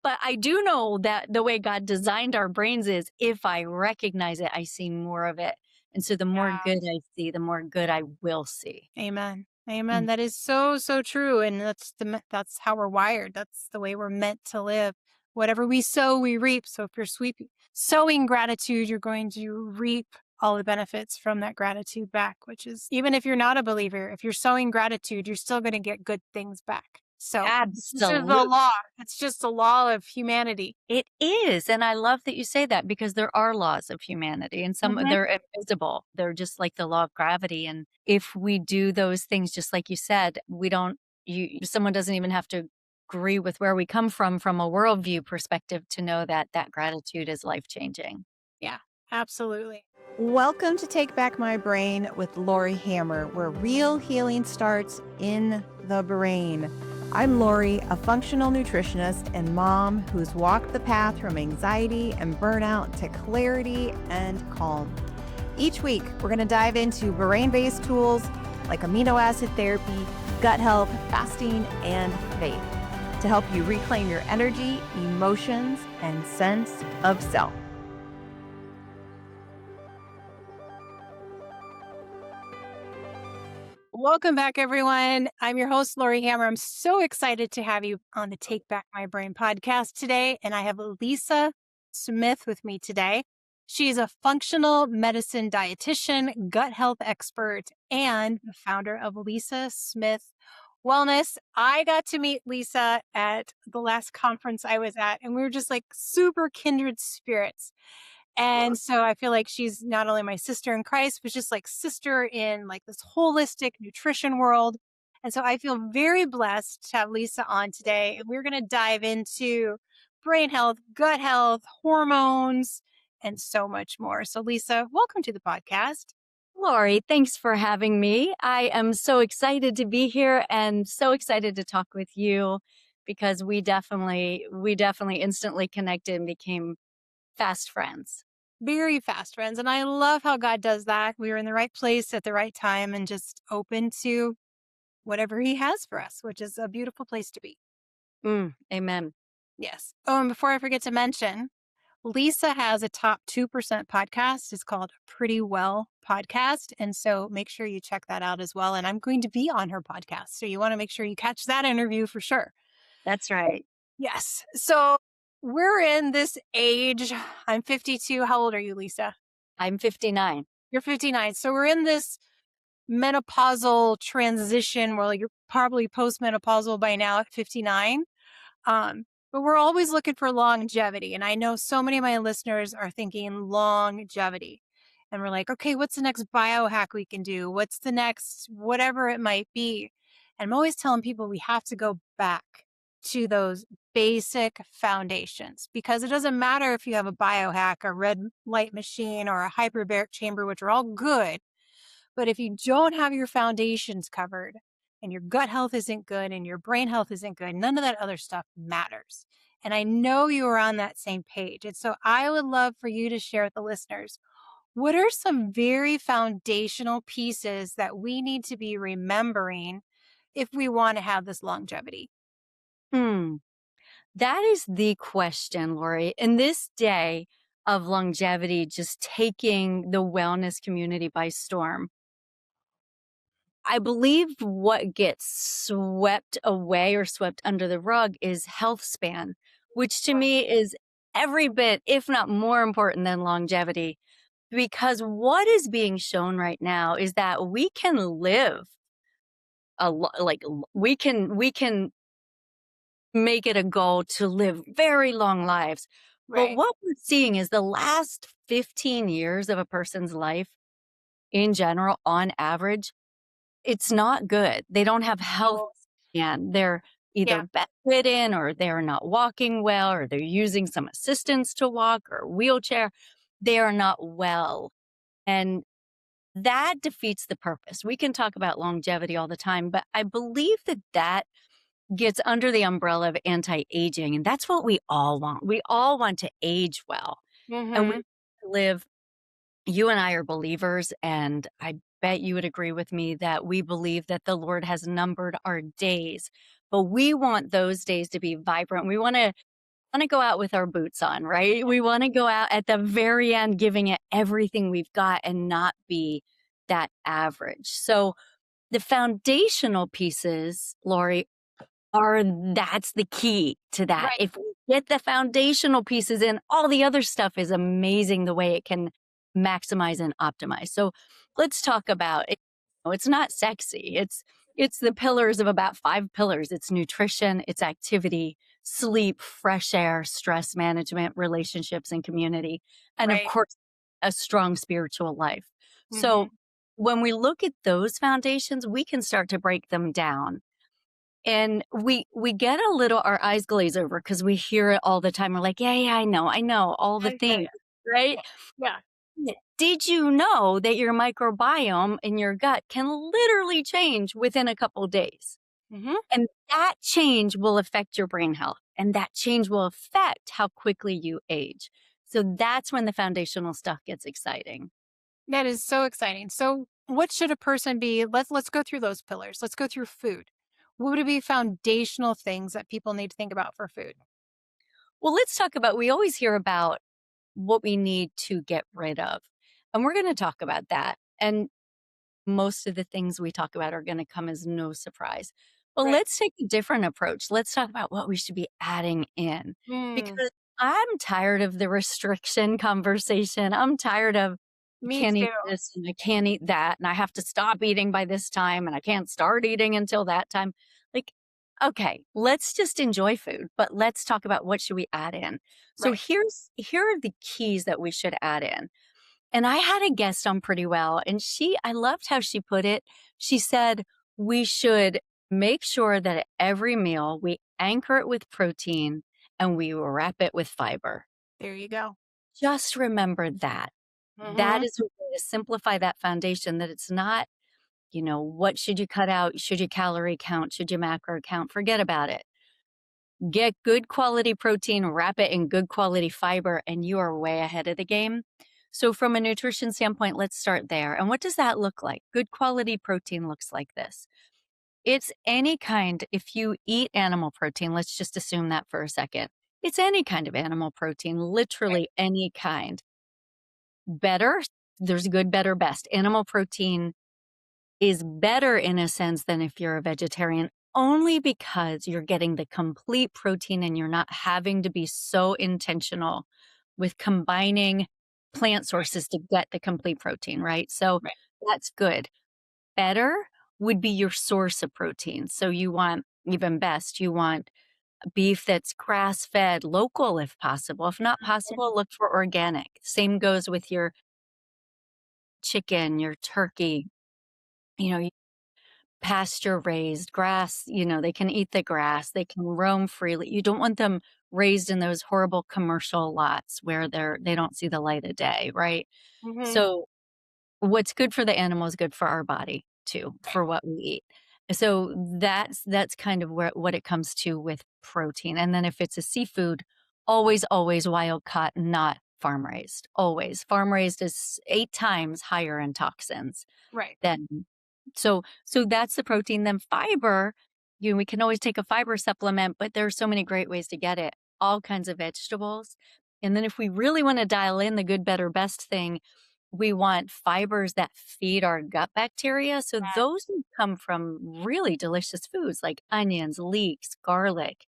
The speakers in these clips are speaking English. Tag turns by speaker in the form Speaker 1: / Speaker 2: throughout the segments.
Speaker 1: But I do know that the way God designed our brains is if I recognize it, I see more of it. And so the more
Speaker 2: Yeah.
Speaker 1: good I see, the more good I will see.
Speaker 2: Amen. Amen.
Speaker 1: Mm.
Speaker 2: That is so, so true. And that's how we're wired. That's the way we're meant to live. Whatever we sow, we reap. So if you're sowing gratitude, you're going to reap all the benefits from that gratitude back, which is even if you're not a believer, if you're sowing gratitude, you're still going to get good things back. So this is the
Speaker 1: Absolutely.
Speaker 2: law. It's just the law of humanity.
Speaker 1: It is. And I love that you say that because there are laws of humanity and some
Speaker 2: Mhm.
Speaker 1: they're invisible. They're just like the law of gravity. And if we do those things, just like you said, we don't, someone doesn't even have to agree with where we come from a worldview perspective to know that that gratitude is life changing.
Speaker 2: Yeah, absolutely. Welcome to Take Back My Brain with Laurie Hammer, where real healing starts in the brain. I'm Laurie, a functional nutritionist and mom who's walked the path from anxiety and burnout to clarity and calm. Each week, we're going to dive into brain-based tools like amino acid therapy, gut health, fasting, and faith to help you reclaim your energy, emotions, and sense of self. Welcome back, everyone. I'm your host, Laurie Hammer. I'm so excited to have you on the Take Back My Brain podcast today. And I have Lisa Smith with me today. She's a functional medicine dietitian, gut health expert, and the founder of Lisa Smith Wellness. I got to meet Lisa at the last conference I was at, and we were just like super kindred spirits. And so I feel like she's not only my sister in Christ, but just like sister in like this holistic nutrition world. And so I feel very blessed to have Lisa on today. And we're going to dive into brain health, gut health, hormones, and so much more. So, Lisa, welcome to the podcast.
Speaker 1: Lori, thanks for having me. I am so excited to be here and so excited to talk with you because we definitely instantly connected and became fast friends.
Speaker 2: Very fast friends. And I love how God does that. We were in the right place at the right time and just open to whatever He has for us, which is a beautiful place to be.
Speaker 1: Amen.
Speaker 2: Yes. Oh, and before I forget to mention, Lisa has a top 2% podcast. It's called Pretty Well Podcast. And so make sure you check that out as well. And I'm going to be on her podcast. So you want to make sure you catch that interview for sure.
Speaker 1: That's right.
Speaker 2: Yes. So we're in this age. I'm 52. How old are you, Lisa?
Speaker 1: I'm 59.
Speaker 2: You're 59. So we're in this menopausal transition where like you're probably postmenopausal by now at 59. But we're always looking for longevity. And I know so many of my listeners are thinking longevity. And we're like, okay, what's the next biohack we can do? What's the next, whatever it might be? And I'm always telling people we have to go back to those basic foundations because it doesn't matter if you have a biohack, a red light machine, or a hyperbaric chamber, which are all good. But if you don't have your foundations covered and your gut health isn't good and your brain health isn't good, none of that other stuff matters. And I know you are on that same page. And so I would love for you to share with the listeners what are some very foundational pieces that we need to be remembering if we want to have this longevity?
Speaker 1: Hmm. That is the question, Lori. In this day of longevity, just taking the wellness community by storm, I believe what gets swept away or swept under the rug is health span, which to me is every bit, if not more important than longevity. Because what is being shown right now is that we can live we can make it a goal to live very long lives. But
Speaker 2: Right.
Speaker 1: what we're seeing is the last 15 years of a person's life in general, on average, it's not good. They don't have health
Speaker 2: Oh,
Speaker 1: and they're
Speaker 2: yeah.
Speaker 1: either bedridden or they're not walking well or they're using some assistance to walk or wheelchair. They are not well. And that defeats the purpose. We can talk about longevity all the time, but I believe that that gets under the umbrella of anti-aging. And that's what we all want. We all want to age well. And we
Speaker 2: Mm-hmm.
Speaker 1: live, you and I are believers, and I bet you would agree with me that we believe that the Lord has numbered our days, but we want those days to be vibrant. We want to wanna go out with our boots on, right? We wanna go out at the very end giving it everything we've got and not be that average. So, the foundational pieces, Laurie, are that's the key to that.
Speaker 2: Right.
Speaker 1: If we get the foundational pieces in, all the other stuff is amazing the way it can maximize and optimize. So let's talk about it. It's not sexy. It's the pillars of about 5 pillars. It's nutrition, it's activity, sleep, fresh air, stress management, relationships and community, and of
Speaker 2: Right.
Speaker 1: course a strong spiritual life. So
Speaker 2: Mhm.
Speaker 1: when we look at those foundations, we can start to break them down and we get a little our eyes glaze over because we hear it all the time. We're like, "Yeah, yeah, I know all the
Speaker 2: Yeah, yeah,
Speaker 1: things,"
Speaker 2: yeah.
Speaker 1: right?
Speaker 2: Yeah. Yeah.
Speaker 1: Yeah. Did you know that your microbiome in your gut can literally change within a couple days?
Speaker 2: Mhm.
Speaker 1: And that change will affect your brain health, and that change will affect how quickly you age. So that's when the foundational stuff gets exciting.
Speaker 2: That is so exciting. So, what should a person be? Let's go through those pillars. Let's go through food. What would be foundational things that people need to think about for food?
Speaker 1: Well, let's talk about we always hear about what we need to get rid of. And we're going to talk about that. And most of the things we talk about are going to come as no surprise. But
Speaker 2: Right.
Speaker 1: let's take a different approach. Let's talk about what we should be adding in
Speaker 2: Mm,
Speaker 1: because I'm tired of the restriction conversation. I'm tired of I
Speaker 2: me
Speaker 1: can't eat
Speaker 2: too.
Speaker 1: this and I can't eat that and I have to stop eating by this time and I can't start eating until that time. Like, okay, let's just enjoy food, but let's talk about what should we add in. So
Speaker 2: Right.
Speaker 1: here are the keys that we should add in. And I had a guest on pretty well, and I loved how she put it. She said, we should make sure that at every meal we anchor it with protein and we wrap it with fiber.
Speaker 2: There you go.
Speaker 1: Just remember that. That
Speaker 2: Mhm.
Speaker 1: is a way to simplify that foundation that it's not, what should you cut out? Should you calorie count? Should you macro count? Forget about it. Get good quality protein, wrap it in good quality fiber, and you are way ahead of the game. So, from a nutrition standpoint, let's start there. And what does that look like? Good quality protein looks like this. It's any kind, if you eat animal protein, let's just assume that for a second. It's any kind of animal protein,
Speaker 2: Right.
Speaker 1: literally any kind. Better, there's good, better, best. Animal protein is better in a sense than if you're a vegetarian, only because you're getting the complete protein and you're not having to be so intentional with combining plant
Speaker 2: Right.
Speaker 1: sources to get the complete protein, right? So
Speaker 2: Right.
Speaker 1: that's good. Better would be your source of protein. So you want even best, you want beef that's grass fed, local if possible. If not possible, look for organic. Same goes with your chicken, your turkey. You know, pasture raised grass, they can eat the grass, they can roam freely. You don't want them raised in those horrible commercial lots where they don't see the light of day, right?
Speaker 2: Mhm.
Speaker 1: So what's good for the animal is good for our body too,
Speaker 2: Right.
Speaker 1: for what we eat. So that's kind of what it comes to with protein. And then if it's a seafood, always wild caught, not farm raised. Always. Farm raised is 8 times higher in toxins
Speaker 2: Right.
Speaker 1: then so that's the protein. Then fiber, we can always take a fiber supplement, but there's so many great ways to get it. All kinds of vegetables. And then if we really want to dial in the good, better, best thing, we want fibers that feed our gut bacteria. So those would come from really delicious foods like onions, leeks, garlic,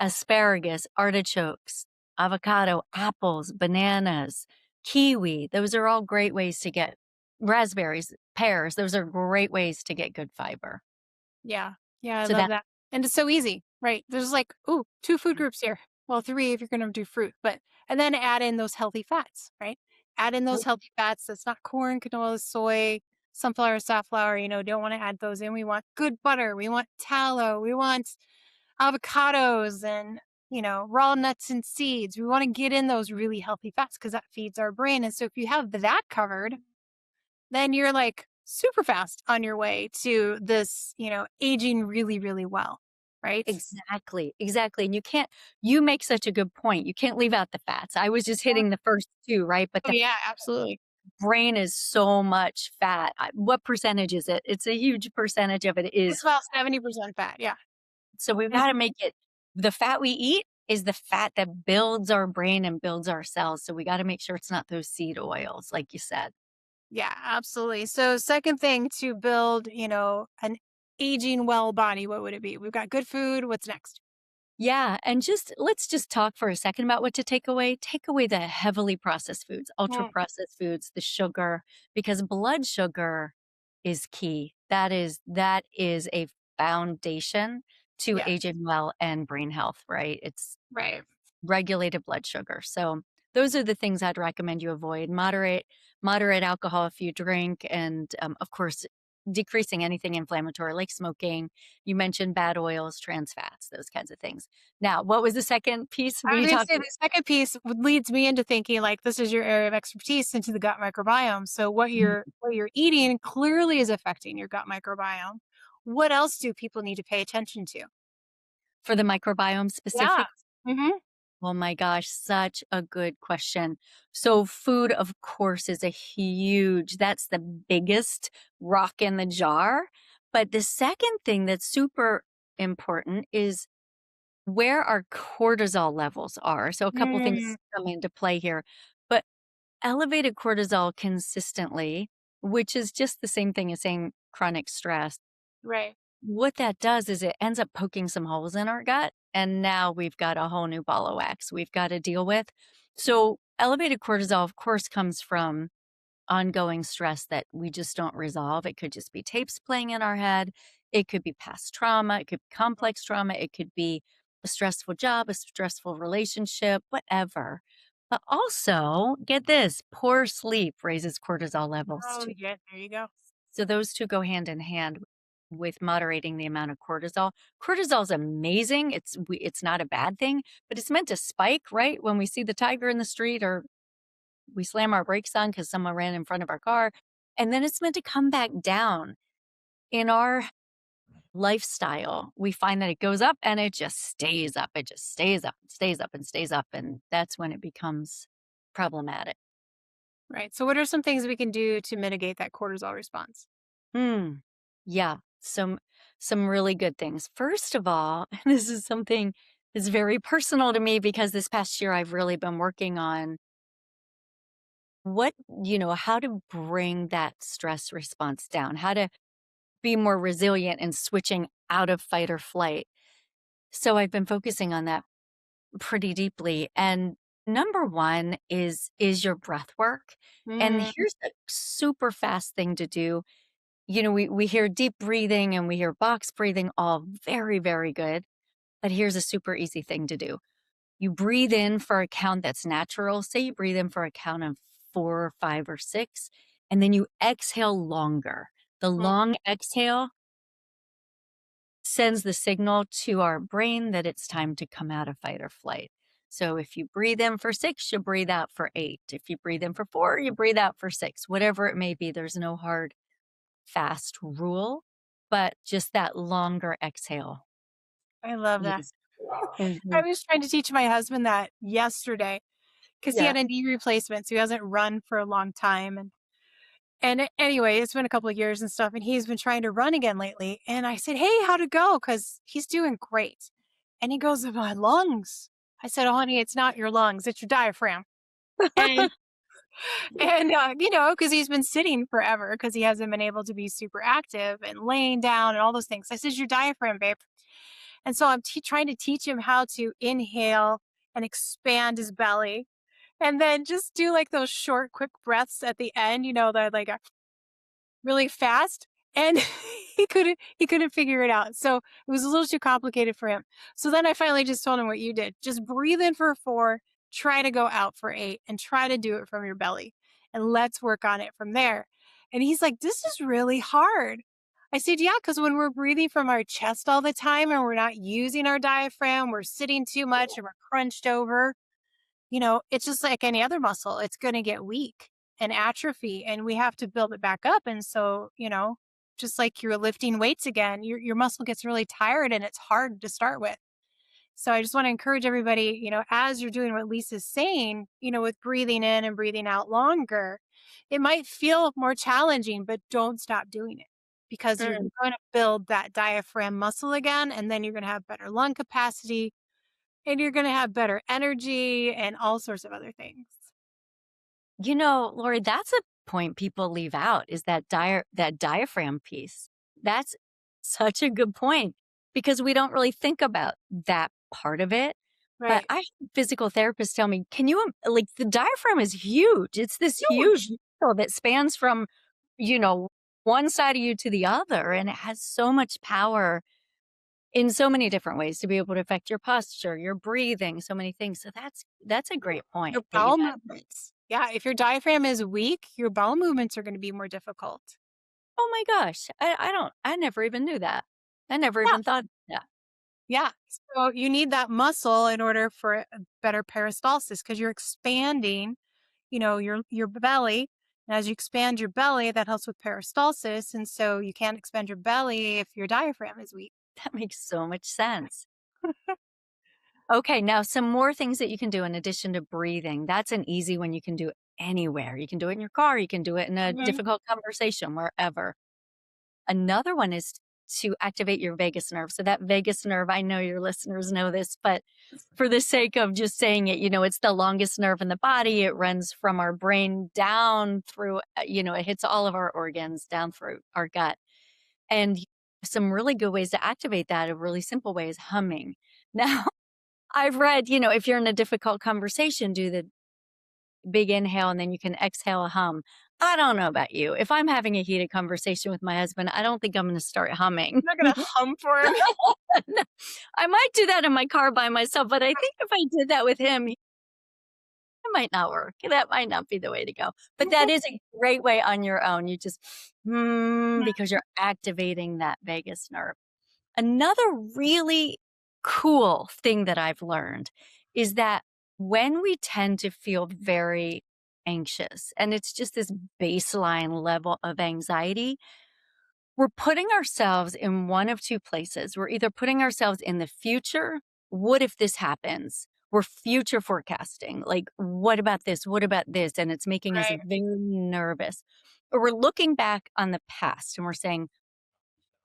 Speaker 1: asparagus, artichokes, avocado, apples, bananas, kiwi. Those are all great ways to get raspberries, pears. Those are great ways to get good fiber.
Speaker 2: Yeah. Yeah, I
Speaker 1: So
Speaker 2: love
Speaker 1: that
Speaker 2: that. And it's so easy, right? There's like, ooh, 2 food groups here. Well, 3 if you're gonna do fruit, but and then add in those healthy fats, right? Add in those healthy fats that's not corn, canola, soy, sunflower, safflower, don't wanna add those in. We want good butter, we want tallow, we want avocados and, raw nuts and seeds. We wanna get in those really healthy fats because that feeds our brain, and so if you have that covered, then you're like super fast on your way to this, aging really, really well, right?
Speaker 1: exactly, exactly. And you make such a good point. You can't leave out the fats. I was just
Speaker 2: Yeah.
Speaker 1: hitting the first two, right? But
Speaker 2: Oh,
Speaker 1: the
Speaker 2: yeah, absolutely.
Speaker 1: brain is so much fat. What percentage is it? It's a huge percentage of it
Speaker 2: It's
Speaker 1: is
Speaker 2: about 70% fat, yeah.
Speaker 1: so we've
Speaker 2: Mhm.
Speaker 1: got to make it the fat we eat is the fat that builds our brain and builds our cells. So we got to make sure it's not those seed oils, like you said.
Speaker 2: Yeah, absolutely. So second thing to build, an aging well body, what would it be? We've got good food. What's next?
Speaker 1: Yeah, and just let's just talk for a second about what to take away. Take away the heavily processed foods, ultra
Speaker 2: Mm,
Speaker 1: processed foods, the sugar, because blood sugar is key. That is a foundation to
Speaker 2: yes.
Speaker 1: aging well and brain health, right? It's
Speaker 2: Right.
Speaker 1: regulated blood sugar. So those are the things I'd recommend you avoid. Moderate alcohol if you drink, and of course, decreasing anything inflammatory like smoking. You mentioned bad oils, trans fats, those kinds of things. Now, what was the second piece
Speaker 2: I was
Speaker 1: we
Speaker 2: going to
Speaker 1: talked
Speaker 2: say
Speaker 1: about?
Speaker 2: the second piece leads me into thinking like this is your area of expertise into the gut microbiome. So what you're eating clearly is affecting your gut microbiome. What else do people need to pay attention to?
Speaker 1: For the microbiome
Speaker 2: Yeah.
Speaker 1: specific?
Speaker 2: Hmm.
Speaker 1: Oh my gosh, such a good question. So food, of course, is a huge, that's the biggest rock in the jar. But the second thing that's super important is where our cortisol levels are. So a couple
Speaker 2: Mm,
Speaker 1: things come into play here. But elevated cortisol consistently, which is just the same thing as saying chronic stress,
Speaker 2: right.
Speaker 1: what that does is it ends up poking some holes in our gut, and now we've got a whole new ball of wax we've got to deal with. So, elevated cortisol, of course, comes from ongoing stress that we just don't resolve. It could just be tapes playing in our head. It could be past trauma. It could be complex trauma. It could be a stressful job, a stressful relationship, whatever. But also, get this, poor sleep raises cortisol levels
Speaker 2: Oh,
Speaker 1: too.
Speaker 2: yeah. There you go.
Speaker 1: So those 2 go hand in hand with moderating the amount of cortisol. Cortisol is amazing. It's not a bad thing, but it's meant to spike, right? When we see the tiger in the street or we slam our brakes on because someone ran in front of our car, and then it's meant to come back down. In our lifestyle, we find that it goes up and it just stays up. It just stays up and stays up and stays up, and that's when it becomes problematic.
Speaker 2: Right. So what are some things we can do to mitigate that cortisol response?
Speaker 1: Hmm. Yeah. Some really good things. First of all, and this is something that's very personal to me because this past year I've really been working on how to bring that stress response down, how to be more resilient in switching out of fight or flight. So I've been focusing on that pretty deeply. And number one is your breath work. And
Speaker 2: Mm,
Speaker 1: here's a super fast thing to do. We hear deep breathing and we hear box breathing, all very, very good. But here's a super easy thing to do. You breathe in for a count that's natural. Say you breathe in for a count of 4 or 5 or 6, and then you exhale longer. The
Speaker 2: mm.
Speaker 1: long exhale sends the signal to our brain that it's time to come out of fight or flight. So if you breathe in for 6, you breathe out for 8. If you breathe in for 4, you breathe out for 6. Whatever it may be, there's no hard fast rule, but just that longer exhale.
Speaker 2: I love that.
Speaker 1: Yes. Mhm.
Speaker 2: I was trying to teach my husband that yesterday because he
Speaker 1: Yeah.
Speaker 2: had a knee replacement, so he hasn't run for a long time. Anyway, it's been a couple of years and stuff, and he's been trying to run again lately. And I said, "Hey, how'd it go?" Because he's doing great. And he goes, "My lungs." I said, "Oh, honey, it's not your lungs; it's your diaphragm." And because he's been sitting forever because he hasn't been able to be super active and laying down and all those things. I said, "Your diaphragm, babe." And so I'm trying to teach him how to inhale and expand his belly, and then just do like those short, quick breaths at the end. That like really fast, and he couldn't figure it out. So it was a little too complicated for him. So then I finally just told him what you did. Just breathe in for 4, try to go out for 8, and try to do it from your belly. And let's work on it from there. And he's like, "This is really hard." I said, "Yeah, because when we're breathing from our chest all the time and we're not using our diaphragm, we're sitting too much and we're crunched over, it's just like any other muscle. It's going to get weak and atrophy, and we have to build it back up. And so, just like you're lifting weights again, your muscle gets really tired and it's hard to start with. So I just want to encourage everybody, as you're doing what Lisa's saying, with breathing in and breathing out longer, it might feel more challenging, but don't stop doing it because you're
Speaker 1: Mm.
Speaker 2: going to build that diaphragm muscle again, and then you're going to have better lung capacity, and you're going to have better energy and all sorts of other things.
Speaker 1: Lori, that's a point people leave out is that diaphragm piece. That's such a good point because we don't really think about that part of it. But
Speaker 2: Right.
Speaker 1: I had physical therapists tell me, can you like the diaphragm is huge. It's this huge
Speaker 2: Huge.
Speaker 1: muscle that spans from, you know, one side of you to the other and it has so much power in so many different ways to be able to affect your posture, your breathing, so many things. So that's a great point
Speaker 2: Your
Speaker 1: that you
Speaker 2: bowel
Speaker 1: had.
Speaker 2: movements. Yeah, if your diaphragm is weak, your bowel movements are going to be more difficult.
Speaker 1: Oh my gosh. I never even knew that. I never
Speaker 2: Yeah.
Speaker 1: even thought of that.
Speaker 2: Yeah. So you need that muscle in order for a better peristalsis because you're expanding, your belly. And as you expand your belly, that helps with peristalsis. And so you can't expand your belly if your diaphragm is weak.
Speaker 1: That makes so much sense. Okay, now some more things that you can do in addition to breathing. That's an easy one you can do anywhere. You can do it in your car, you can do it in a
Speaker 2: Mhm.
Speaker 1: difficult conversation, wherever. Another one is to activate your vagus nerve. So that vagus nerve, I know your listeners know this, but for the sake of just saying it, it's the longest nerve in the body. It runs from our brain down through, it hits all of our organs down through our gut. And some really good ways to activate that, a really simple way is humming. Now, I've read, if you're in a difficult conversation, do the big inhale and then you can exhale a hum. I don't know about you. If I'm having a heated conversation with my husband, I don't think I'm going to start humming.
Speaker 2: I'm not going to hum for him.
Speaker 1: I might do that in my car by myself, but I think if I did that with him, it might not work. That might not be the way to go. But that is a great way on your own. You just, because you're activating that vagus nerve. Another really cool thing that I've learned is that when we tend to feel very anxious, and it's just this baseline level of anxiety, we're putting ourselves in one of two places. We're either putting ourselves in the future. What if this happens? We're future forecasting. Like, what about this? What about this? And it's making us
Speaker 2: Right.
Speaker 1: very nervous. Or we're looking back on the past and we're saying,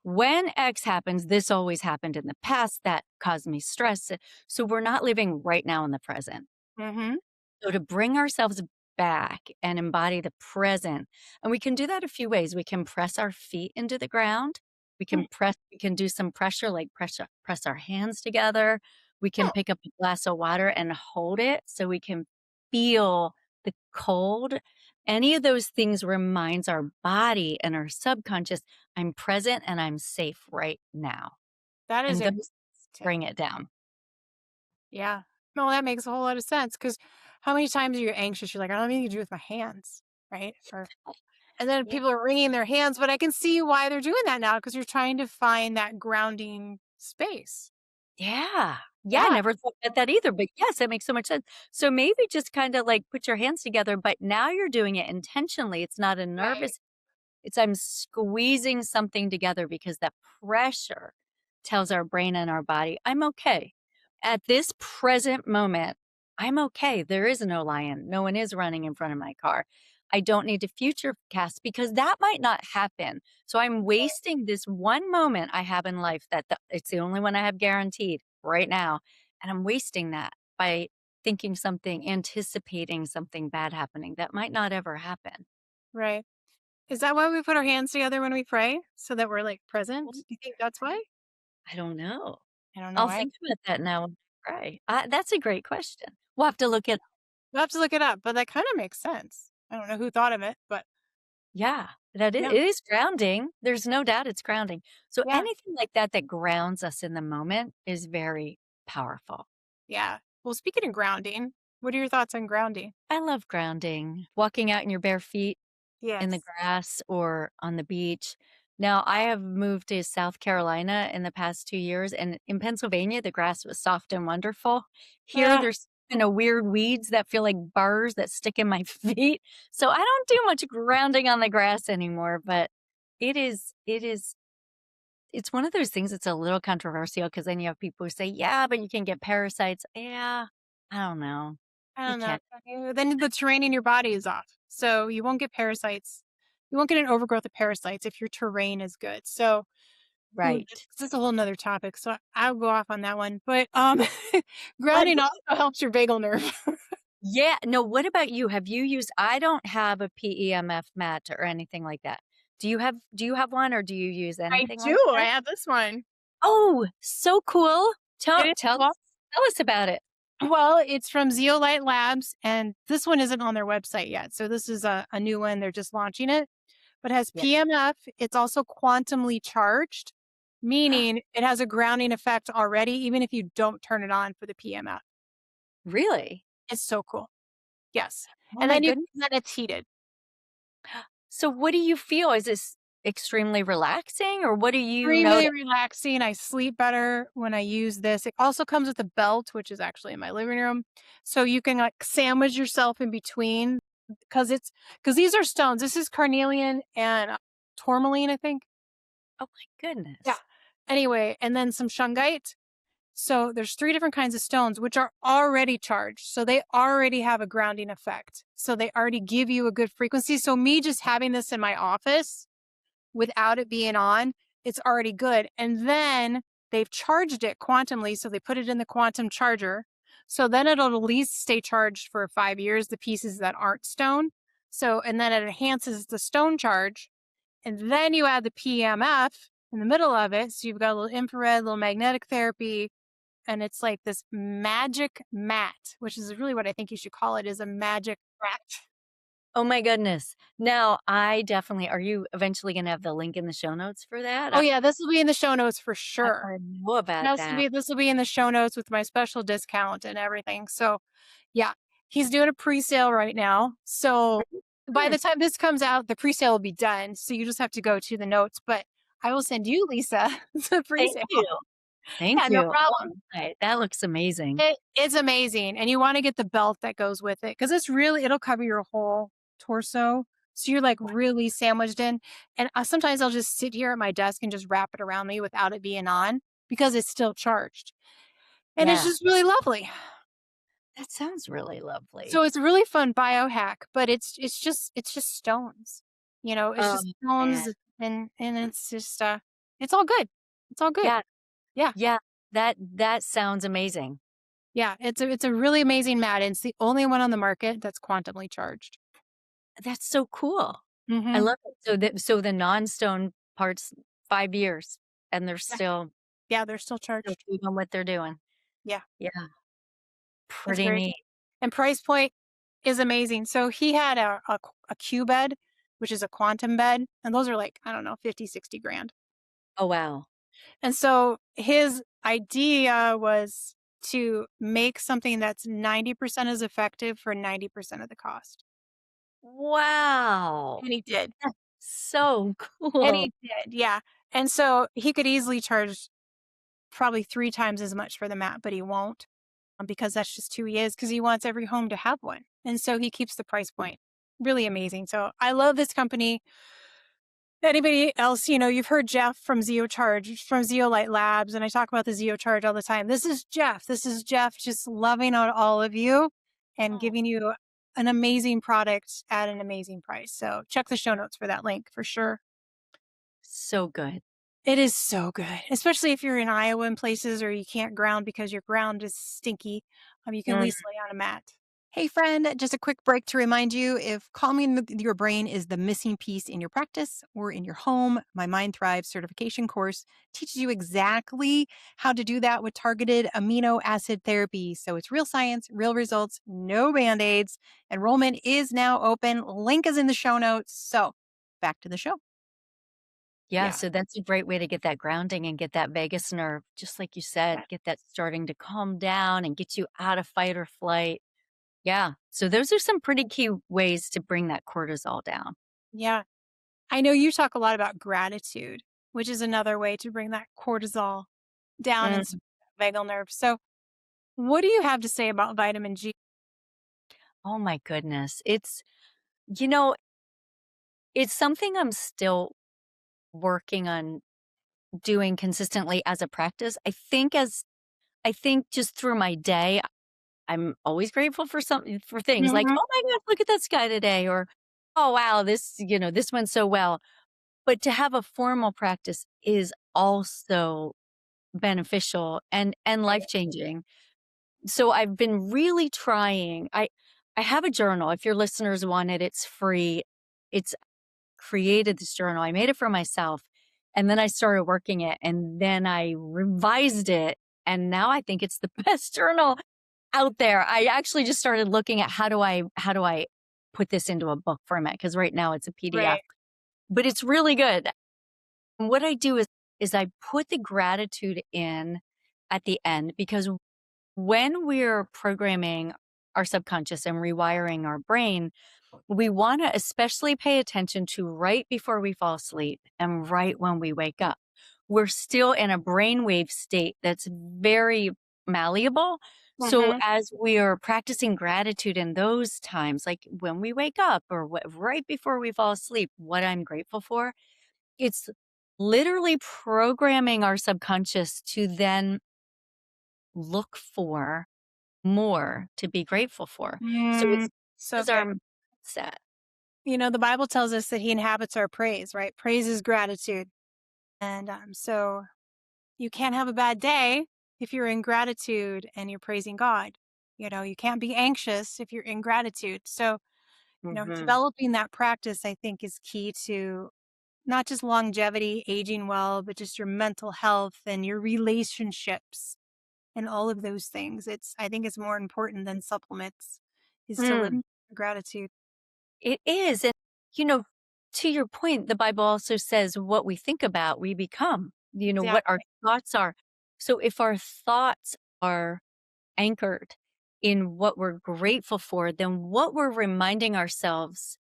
Speaker 1: when X happens, this always happened in the past that caused me stress. So we're not living right now in the present.
Speaker 2: Hmm.
Speaker 1: So to bring ourselves back and embody the present, and we can do that a few ways. We can press our feet into the ground. We can do some pressure, like press our hands together. We can pick up a glass of water and hold it so we can feel the cold. Any of those things reminds our body and our subconscious, I'm present and I'm safe right now.
Speaker 2: That is
Speaker 1: And
Speaker 2: a
Speaker 1: those
Speaker 2: tip.
Speaker 1: bring it down.
Speaker 2: Yeah. No, that makes a whole lot of sense because how many times are you anxious? You're like, I don't have anything to do with my hands, right? And then
Speaker 1: Yeah.
Speaker 2: people are wringing their hands, but I can see why they're doing that now because you're trying to find that grounding space.
Speaker 1: Yeah. Yeah, I
Speaker 2: Yeah.
Speaker 1: never thought about that either, but yes, that makes so much sense. So maybe just kinda, like, put your hands together, but now you're doing it intentionally. It's not a
Speaker 2: Right.
Speaker 1: nervous it's I'm squeezing something together because that pressure tells our brain and our body, "I'm okay. At this present moment, I'm okay. There is no lion. No one is running in front of my car. I don't need to future cast because that might not happen. So I'm wasting this one moment I have in life it's the only one I have guaranteed right now, and I'm wasting that by anticipating something bad happening that might not ever happen."
Speaker 2: Right. Is that why we put our hands together when we pray? So that we're like
Speaker 1: Well,
Speaker 2: present? Do you think that's
Speaker 1: I
Speaker 2: why?
Speaker 1: I don't know.
Speaker 2: I don't know
Speaker 1: I'll
Speaker 2: why.
Speaker 1: think about that now when I pray. That's a great question. We'll have to look at
Speaker 2: We'll have to look it up, but that kind of makes sense. I don't know who thought of it, but
Speaker 1: yeah, that
Speaker 2: yeah.
Speaker 1: it is grounding. There's no doubt it's grounding. So
Speaker 2: Yeah.
Speaker 1: anything like that that grounds us in the moment is very powerful.
Speaker 2: Yeah. Well, speaking of grounding, what are your thoughts on grounding?
Speaker 1: I love grounding. Walking out in your bare feet in the
Speaker 2: Yes.
Speaker 1: grass or on the beach. Now, I have moved to South Carolina in the past 2 years, and in Pennsylvania, the grass was soft and wonderful. Here,
Speaker 2: Ah,
Speaker 1: there's weird weeds that feel like burrs that stick in my feet. So I don't do much grounding on the grass anymore, but it's one of those things that's a little controversial because then you have people who say, "Yeah, but you can get parasites." Yeah, I don't know.
Speaker 2: I
Speaker 1: You
Speaker 2: don't know.
Speaker 1: can't.
Speaker 2: Then the terrain in your body is off. So you won't get parasites. You won't get an overgrowth of parasites if your terrain is good. So Ooh,
Speaker 1: Right.
Speaker 2: this is a whole nother topic, so I'll go off on that one. But
Speaker 1: But
Speaker 2: grounding also helps your vagal nerve.
Speaker 1: yeah, no, what about you? Have you used I don't have a PEMF mat or anything like that. Do you have one or do you use
Speaker 2: I
Speaker 1: anything
Speaker 2: do.
Speaker 1: like
Speaker 2: I
Speaker 1: that?
Speaker 2: have this one.
Speaker 1: Oh, so cool.
Speaker 2: It
Speaker 1: Tell
Speaker 2: is
Speaker 1: tell
Speaker 2: well,
Speaker 1: us tell us about it.
Speaker 2: well, it's from Zeolite Labs, and this one isn't on their website yet. So this is a new one. They're just launching it, but it has
Speaker 1: Yeah.
Speaker 2: PMF. It's also quantumly charged, meaning it has a grounding effect already, even if you don't turn it on for the PMF.
Speaker 1: Really?
Speaker 2: It's so cool. Yes.
Speaker 1: Oh
Speaker 2: And
Speaker 1: my
Speaker 2: then
Speaker 1: goodness.
Speaker 2: then it's heated.
Speaker 1: So what do you feel? Is this extremely relaxing or what do you
Speaker 2: Extremely
Speaker 1: notice?
Speaker 2: relaxing. I sleep better when I use this. It also comes with a belt, which is actually in my living room. So you can like sandwich yourself in between because these are stones. This is carnelian and tourmaline, I think.
Speaker 1: Oh my
Speaker 2: Yeah.
Speaker 1: goodness.
Speaker 2: Anyway, and then some shungite. So there's three different kinds of stones which are already charged. So they already have a grounding effect. So they already give you a good frequency. So me just having this in my office without it being on, it's already good. And then they've charged it quantumly. So they put it in the quantum charger. So then it'll at least stay charged for 5 years, the pieces that aren't stone. So, and then it enhances the stone charge. And then you add the PMF in the middle of it. So you've got a little infrared, little magnetic therapy. And it's like this magic mat, which is really what I think you should call it, is a magic mat.
Speaker 1: Oh my goodness. Now, I definitely are you eventually gonna have the link in the show notes for that?
Speaker 2: Oh yeah, this will be in the show notes for
Speaker 1: I
Speaker 2: sure.
Speaker 1: wanna know about that.
Speaker 2: This will be in the show notes with my special discount and everything. So, yeah, he's doing a pre-sale right now. So, by
Speaker 1: Mm,
Speaker 2: the time this comes out, the pre-sale will be done. So you just have to go to the notes, but I will send you, Lisa, the
Speaker 1: thank
Speaker 2: pre-sale.
Speaker 1: you. Thank
Speaker 2: Yeah, no
Speaker 1: you. Oh
Speaker 2: problem.
Speaker 1: my, that looks amazing.
Speaker 2: It's amazing, and you wanna get the belt that goes with it because it'll cover your whole torso, so you're, like, really sandwiched in, and, sometimes I'll just sit here at my desk and just wrap it around me without it being on because it's still charged, and it's
Speaker 1: Yeah,
Speaker 2: just really lovely.
Speaker 1: that sounds really
Speaker 2: So
Speaker 1: lovely.
Speaker 2: it's a really fun biohack, but it's just stones, it's
Speaker 1: Oh,
Speaker 2: just
Speaker 1: man.
Speaker 2: stones and it's just, it's all good. It's all good.
Speaker 1: Yeah,
Speaker 2: Yeah.
Speaker 1: yeah, that sounds amazing.
Speaker 2: Yeah, it's a really amazing mat, and it's the only one on the market that's quantumly charged.
Speaker 1: That's so cool. I
Speaker 2: Mhm.
Speaker 1: love it. So the non-stone parts, 5 years, and they're
Speaker 2: Yeah.
Speaker 1: still
Speaker 2: Yeah, they're still
Speaker 1: still
Speaker 2: charged.
Speaker 1: doing what they're doing.
Speaker 2: Yeah,
Speaker 1: Yeah,
Speaker 2: it's
Speaker 1: pretty
Speaker 2: very
Speaker 1: neat.
Speaker 2: good. And price point is amazing. So he had a Q bed, which is a quantum bed, and those are like, I don't know, 50, 60 grand.
Speaker 1: Oh, wow.
Speaker 2: And so his idea was to make something that's 90% as effective for 90% of the cost.
Speaker 1: Wow.
Speaker 2: And he did.
Speaker 1: That's so
Speaker 2: And
Speaker 1: cool.
Speaker 2: he did. Yeah. And so he could easily charge probably 3 times as much for the mat, but he won't. Because that's just who he is, because he wants every home to have one. And so he keeps the price point really amazing. So I love this company. Anybody else, you've heard Jeff from from Zeolite Labs, and I talk about the Zeocharge all the time. This is Jeff. This is Jeff just loving on all of you and
Speaker 1: Oh,
Speaker 2: giving you an amazing product at an amazing price. So check the show notes for that link for sure.
Speaker 1: so good.
Speaker 2: It is so good, especially if you're in Iowa and places or you can't ground because your ground is stinky. You can at
Speaker 1: Mm,
Speaker 2: least lay on a mat. Hey, friend, just a quick break to remind you if calming your brain is the missing piece in your practice or in your home, my Mind Thrive certification course teaches you exactly how to do that with targeted amino acid therapy. So it's real science, real results, no band aids. Enrollment is now open. Link is in the show notes. So back to the show.
Speaker 1: yeah,
Speaker 2: Yeah.
Speaker 1: so that's a great way to get that grounding and get that vagus nerve, just like you said,
Speaker 2: Yeah.
Speaker 1: get that starting to calm down and get you out of fight or flight. Yeah, so those are some pretty key ways to bring that cortisol down.
Speaker 2: Yeah. I know you talk a lot about gratitude, which is another way to bring that cortisol down and
Speaker 1: Mm,
Speaker 2: vagal nerve. So, what do you have to say about vitamin G?
Speaker 1: oh my goodness. You know, it's something I'm still working on doing consistently as a practice. I think just through my day, I'm always grateful for for things like,
Speaker 2: Mhm.
Speaker 1: "Oh my gosh, look at that sky today," or, "Oh wow, this went so well." but to have a formal practice is also beneficial and
Speaker 2: Right.
Speaker 1: life-changing. So I've been really trying. I have a journal. If your listeners want it, it's free. It's created this journal. I made it for myself, and then I started working it, and then I revised it, and now I think it's the best journal out there. I actually just started looking at how do I put this into a book format, because right now it's a PDF,
Speaker 2: Right.
Speaker 1: but it's really good. What I do is I put the gratitude in at the end, because when we're programming our subconscious and rewiring our brain, we want to especially pay attention to right before we fall asleep and right when we wake up. We're still in a brainwave state that's very malleable. So
Speaker 2: Mhm.
Speaker 1: as we are practicing gratitude in those times, like when we wake up or right before we fall asleep, what I'm grateful for, it's literally programming our subconscious to then look for more to be grateful for. So
Speaker 2: Mm,
Speaker 1: it's
Speaker 2: so
Speaker 1: as
Speaker 2: good.
Speaker 1: our mindset.
Speaker 2: The Bible tells us that he inhabits our praise, right? Praise is gratitude. And so you can't have a bad day if you're in gratitude and you're praising God. You can't be anxious if you're in gratitude. So,
Speaker 1: Mhm.
Speaker 2: developing that practice, I think, is key to not just longevity, aging well, but just your mental health and your relationships and all of those things. I think it's more important than supplements is to live
Speaker 1: Mm,
Speaker 2: gratitude.
Speaker 1: it is, and, you know, to your point, the Bible also says what we think about, we become, what our
Speaker 2: Exactly.
Speaker 1: thoughts are. So if our thoughts are anchored in what we're grateful for, then what we're reminding ourselves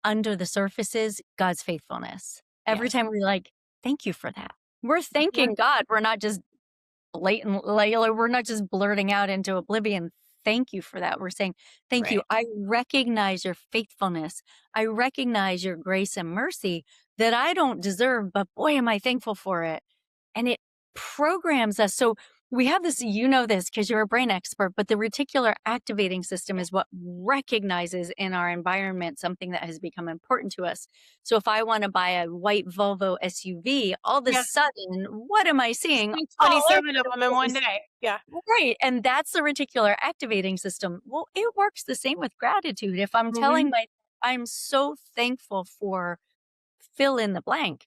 Speaker 1: under the surface is God's faithfulness. Every
Speaker 2: Yes.
Speaker 1: time we're like, "Thank you for that." We're
Speaker 2: Mhm.
Speaker 1: thanking God. We're not just like, we're not just blurting out into oblivion. Thank you for that. We're saying, thank you.
Speaker 2: Right.
Speaker 1: I recognize your faithfulness. I recognize your grace and mercy that I don't deserve, but boy, am I thankful for it. And it programs us. So we have this, this because you're a brain expert, but the reticular activating system
Speaker 2: Yeah.
Speaker 1: is what recognizes in our environment something that has become important to us. So if I want to buy a white Volvo SUV, all of a
Speaker 2: Yeah.
Speaker 1: sudden, what am I seeing
Speaker 2: See
Speaker 1: all over
Speaker 2: 27 of
Speaker 1: the
Speaker 2: them in one
Speaker 1: place?
Speaker 2: day. Yeah.
Speaker 1: Right, and that's the reticular activating system. Well, it works the same with gratitude. If I'm telling
Speaker 2: Mhm.
Speaker 1: my I'm so thankful for fill in the blank,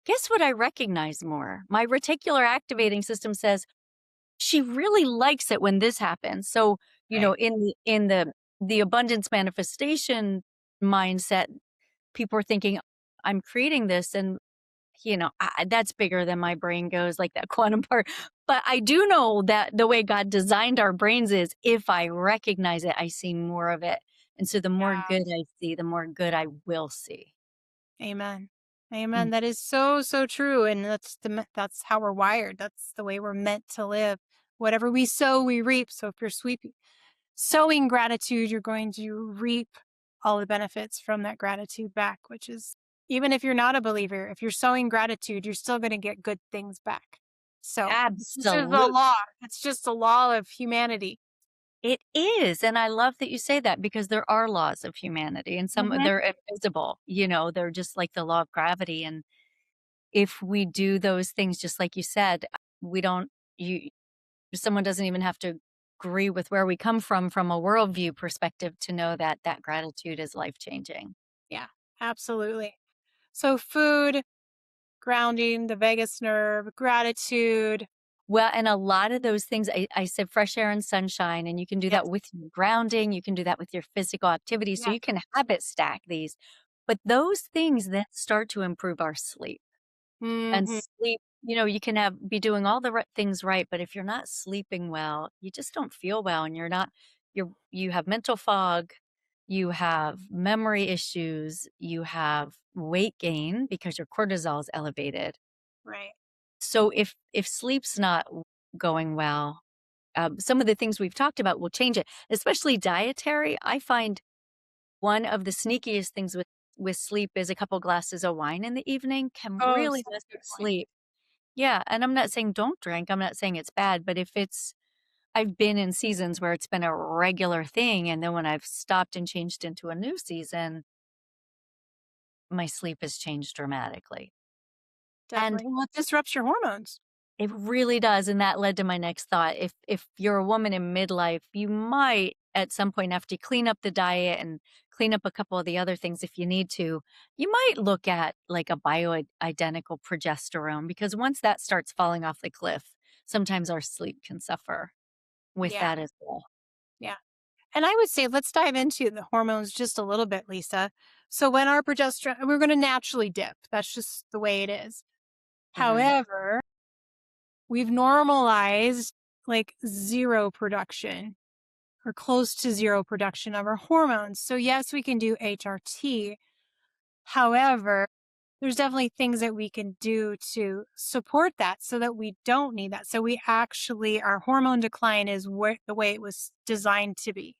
Speaker 1: guess what I recognize more? My reticular activating system says, "She really likes it when this happens." So,
Speaker 2: Right.
Speaker 1: in the abundance manifestation mindset, people are thinking, "I'm creating this," and that's bigger than my brain goes, like that quantum part. But I do know that the way God designed our brains is if I recognize it, I see more of it. And so the more
Speaker 2: Yeah.
Speaker 1: good I see, the more good I will see.
Speaker 2: Amen.
Speaker 1: Mm.
Speaker 2: Amen. That is so, so true. And that's how we're wired. That's the way we're meant to live. Whatever we sow, we reap. So if you're sowing gratitude, you're going to reap all the benefits from that gratitude back, which is, even if you're not a believer, if you're sowing gratitude, you're still going to get good things back. So this is the
Speaker 1: Absolutely.
Speaker 2: law. It's just a law of humanity.
Speaker 1: It is. And I love that you say that because there are laws of humanity and some
Speaker 2: Hmm.
Speaker 1: they're invisible, they're just like the law of gravity. And if we do those things, just like you said, we don't, you, someone doesn't even have to agree with where we come from a worldview perspective to know that that gratitude is life changing.
Speaker 2: Yeah, absolutely. So food, grounding, the vagus nerve, gratitude.
Speaker 1: Well, and a lot of those things, I said fresh air and sunshine, and you can do that
Speaker 2: Yes.
Speaker 1: with your grounding. You can do that with your physical activity. So
Speaker 2: Yes.
Speaker 1: you can habit stack these. But those things then start to improve our sleep. And
Speaker 2: Hmm.
Speaker 1: sleep, you can be doing all the things right, but if you're not sleeping well, you just don't feel well, and you have mental fog, you have memory issues, you have weight gain because your cortisol is elevated.
Speaker 2: Right.
Speaker 1: So if sleep's not going well, some of the things we've talked about will change it, especially dietary. I find one of the sneakiest things with sleep is a couple glasses of wine in the evening can
Speaker 2: Oh,
Speaker 1: really
Speaker 2: such
Speaker 1: mess
Speaker 2: a good
Speaker 1: with
Speaker 2: point.
Speaker 1: sleep. Yeah, and I'm not saying don't drink, I'm not saying it's bad, but if I've been in seasons where it's been a regular thing, and then when I've stopped and changed into a new season, my sleep has changed dramatically. And
Speaker 2: Definitely. Well, it disrupts your hormones.
Speaker 1: it really does, and that led to my next thought. If you're a woman in midlife, you might at some point have to clean up the diet and clean up a couple of the other things if you need to. You might look at like a bioidentical progesterone because once that starts falling off the cliff, sometimes our sleep can suffer with
Speaker 2: Yeah.
Speaker 1: that as well.
Speaker 2: Yeah. And I would say let's dive into the hormones just a little bit, Lisa. So when our progesterone, we're going to naturally dip. That's just the way it is.
Speaker 1: Mhm.
Speaker 2: However, we've normalized like zero production or close to zero production of our hormones. So yes, we can do HRT. However, there's definitely things that we can do to support that so that we don't need that. So we actually, our hormone decline is the way it was designed to be.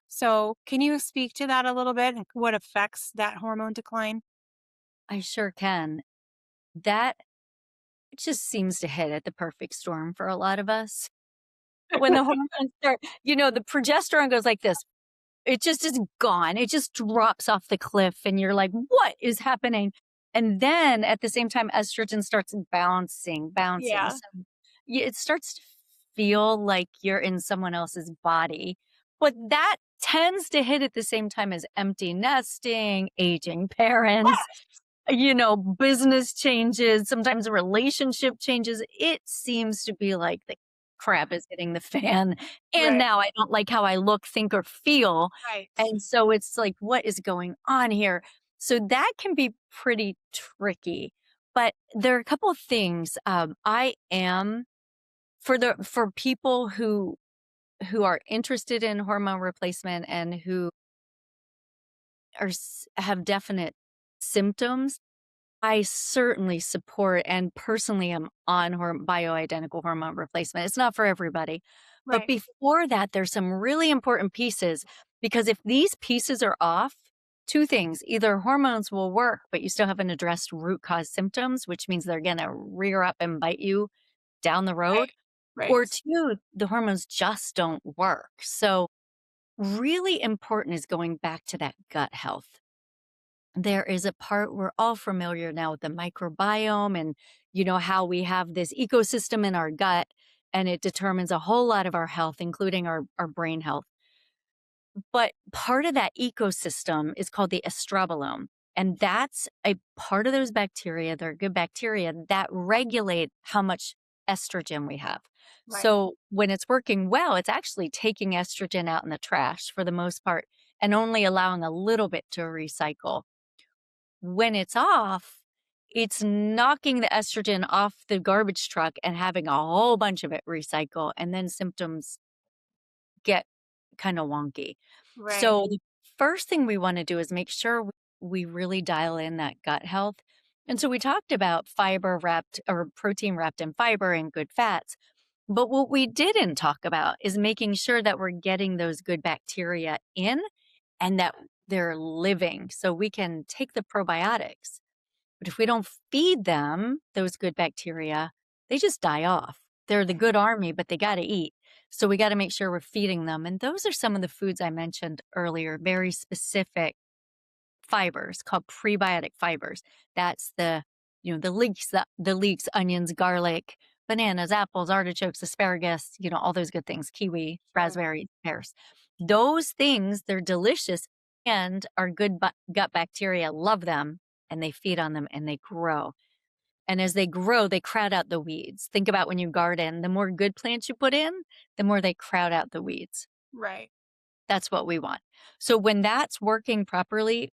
Speaker 2: So can you speak to that a little bit and what affects that hormone decline?
Speaker 1: I sure can. That just seems to hit at the perfect storm for a lot of us. When the hormones start, the progesterone goes like this. It just is gone. It just drops off the cliff and you're like, "What is happening?" And then at the same time, estrogen starts bouncing.
Speaker 2: Yeah.
Speaker 1: So it starts to feel like you're in someone else's body. But that tends to hit at the same time as empty nesting, aging parents, business changes, sometimes relationship changes. It seems to be like the crap is hitting the fan. And
Speaker 2: Right.
Speaker 1: now I don't like how I look, think, or feel.
Speaker 2: Right.
Speaker 1: And so it's like, what is going on here? So that can be pretty tricky. But there are a couple of things. I am for people who are interested in hormone replacement and who have definite symptoms. I certainly support and personally am on bioidentical hormone replacement. It's not for everybody. But
Speaker 2: Right.
Speaker 1: before that, there's some really important pieces because if these pieces are off, two things either hormones will work, but you still haven't addressed root cause symptoms, which means they're going to rear up and bite you down the
Speaker 2: Right.
Speaker 1: road,
Speaker 2: Right.
Speaker 1: or two, the hormones just don't work. So, really important is going back to that gut health. There is a part we're all familiar now with the microbiome and how we have this ecosystem in our gut and it determines a whole lot of our health including our brain health. But part of that ecosystem is called the estrobolome, and that's a part of those bacteria, they're good bacteria that regulate how much estrogen we have.
Speaker 2: Right.
Speaker 1: So when it's working well, it's actually taking estrogen out in the trash for the most part and only allowing a little bit to recycle. When it's off, it's knocking the estrogen off the garbage truck and having a whole bunch of it recycle, and then symptoms get kinda wonky.
Speaker 2: Right.
Speaker 1: So, the first thing we wanna do is make sure we really dial in that gut health, and so we talked about fiber wrapped or protein wrapped in fiber and good fats, but what we didn't talk about is making sure that we're getting those good bacteria in and that they're living so we can take the probiotics. But if we don't feed them those good bacteria, they just die off. They're the good army, but they got to eat. So we got to make sure we're feeding them. And those are some of the foods I mentioned earlier, very specific fibers called prebiotic fibers. That's the leeks, onions, garlic, bananas, apples, artichokes, asparagus, all those good things, kiwi,
Speaker 2: Sure.
Speaker 1: raspberry, pears. Those things, they're delicious and our good gut bacteria love them and they feed on them and they grow. And as they grow, they crowd out the weeds. Think about when you garden, the more good plants you put in, the more they crowd out the weeds.
Speaker 2: Right.
Speaker 1: That's what we want. So when that's working properly,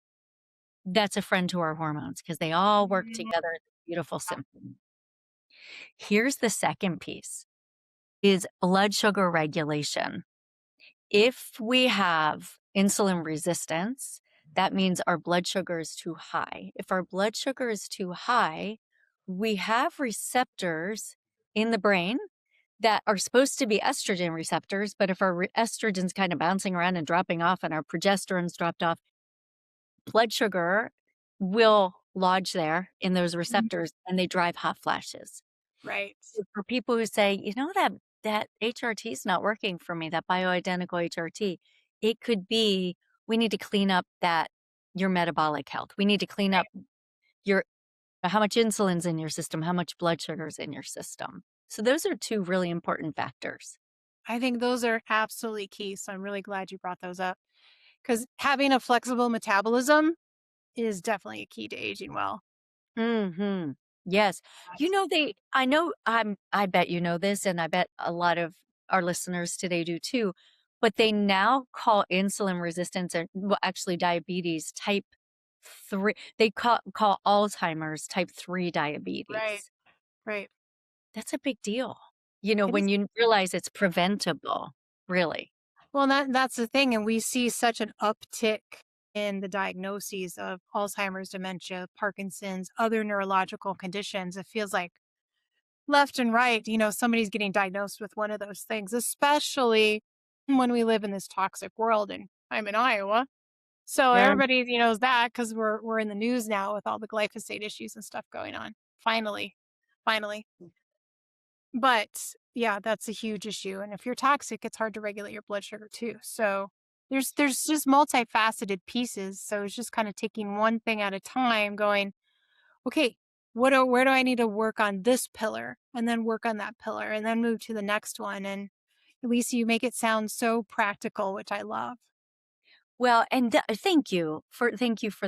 Speaker 1: that's a friend to our hormones because they all work
Speaker 2: Mhm.
Speaker 1: together as a beautiful symphony. Here's the second piece is blood sugar regulation. If we have insulin resistance, that means our blood sugar is too high. If our blood sugar is too high, we have receptors in the brain that are supposed to be estrogen receptors, but if our estrogen's kind of bouncing around and dropping off and our progesterone's dropped off, blood sugar will lodge there in those
Speaker 2: Mhm.
Speaker 1: receptors and they drive hot flashes.
Speaker 2: Right.
Speaker 1: So for people who say, that HRT is not working for me, that bioidentical HRT, it could be we need to clean up your metabolic health. We need to clean up your how much insulin's in your system, how much blood sugar's in your system. So those are 2 really important factors.
Speaker 2: I think those are absolutely key. So I'm really glad you brought those up because having a flexible metabolism is definitely a key to aging well.
Speaker 1: Mhm. Yes. You
Speaker 2: Yes.
Speaker 1: know, I bet you know this, and I bet a lot of our listeners today do too, but they now call insulin resistance or well, actually diabetes type 3. They call Alzheimer's type 3
Speaker 2: Right.
Speaker 1: diabetes.
Speaker 2: Right.
Speaker 1: That's a big deal.
Speaker 2: It
Speaker 1: When
Speaker 2: is.
Speaker 1: you realize it's preventable, really.
Speaker 2: Well, that's the thing. And we see such an uptick in the diagnoses of Alzheimer's, dementia, Parkinson's, other neurological conditions. It feels like left and right, somebody's getting diagnosed with one of those things, especially when we live in this toxic world. And I'm in Iowa. So
Speaker 1: Yeah.
Speaker 2: everybody, knows that because we're in the news now with all the glyphosate issues and stuff going on. Finally, finally. But yeah, that's a huge issue. And if you're toxic, it's hard to regulate your blood sugar too. So there's just multifaceted pieces. So it's just kind of taking one thing at a time, going, okay, where do I need to work on this pillar and then work on that pillar and then move to the next one. And at least you make it sound so practical, which I love.
Speaker 1: Well, and thank you for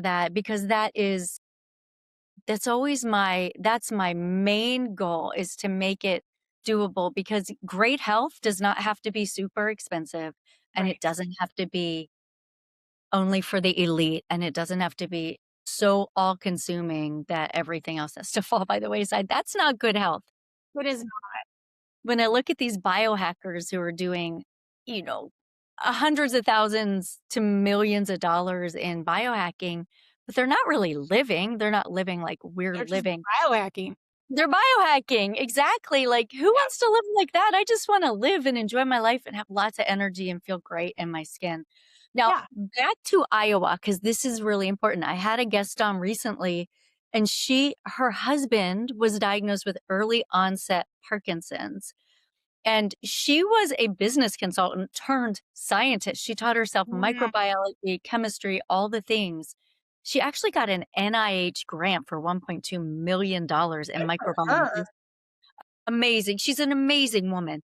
Speaker 1: that because that's my main goal is to make it doable because great health does not have to be super expensive and it
Speaker 2: Right.
Speaker 1: doesn't have to be only for the elite and it doesn't have to be so all consuming that everything else has to fall by the wayside. That's not good health.
Speaker 2: It is.
Speaker 1: When I look at these biohackers who are doing, you know, hundreds of thousands to millions of dollars in biohacking, but they're not really living. They're not living like we're
Speaker 2: They're just
Speaker 1: living.
Speaker 2: biohacking.
Speaker 1: They're biohacking, exactly, like, who
Speaker 2: Yeah.
Speaker 1: wants to live like that? I just wanna live and enjoy my life and have lots of energy and feel great in my skin. Now,
Speaker 2: Yeah.
Speaker 1: back to Iowa, because this is really important. I had a guest on recently, and her husband was diagnosed with early onset Parkinson's, and she was a business consultant turned scientist. She taught herself
Speaker 2: Mm,
Speaker 1: microbiology, chemistry, all the things. She actually got an NIH grant for $1.2 million dollars in
Speaker 2: good for
Speaker 1: microbiome.
Speaker 2: her.
Speaker 1: Amazing. She's an amazing woman.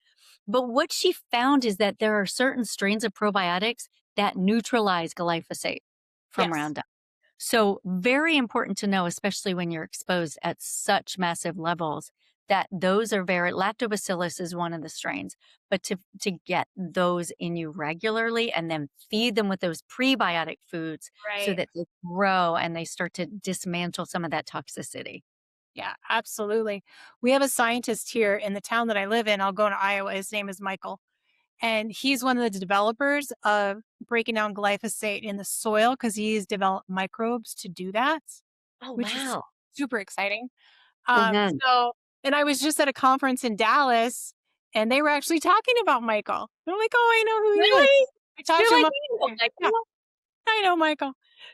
Speaker 1: But what she found is that there are certain strains of probiotics that neutralize glyphosate from
Speaker 2: Yes.
Speaker 1: Roundup. So, very important to know, especially when you're exposed at such massive levels, that those are very lactobacillus is one of the strains, but to get those in you regularly and then feed them with those prebiotic foods so
Speaker 2: Right.
Speaker 1: that they grow and they start to dismantle some of that toxicity.
Speaker 2: Yeah, absolutely. We have a scientist here in the town that I live in. I'll go to Iowa. His name is Michael. And he's one of the developers of breaking down glyphosate in the soil because he's developed microbes to do that,
Speaker 1: Oh,
Speaker 2: which is
Speaker 1: wow.
Speaker 2: super exciting.
Speaker 1: Mhm.
Speaker 2: So, and I was just at a conference in Dallas and they were actually talking about Michael. I'm like, oh, I know who he is.
Speaker 1: Really?
Speaker 2: I talked
Speaker 1: You're
Speaker 2: to him.
Speaker 1: like,
Speaker 2: On
Speaker 1: "You
Speaker 2: the
Speaker 1: know
Speaker 2: phone. Yeah,
Speaker 1: Michael?"
Speaker 2: I know Michael.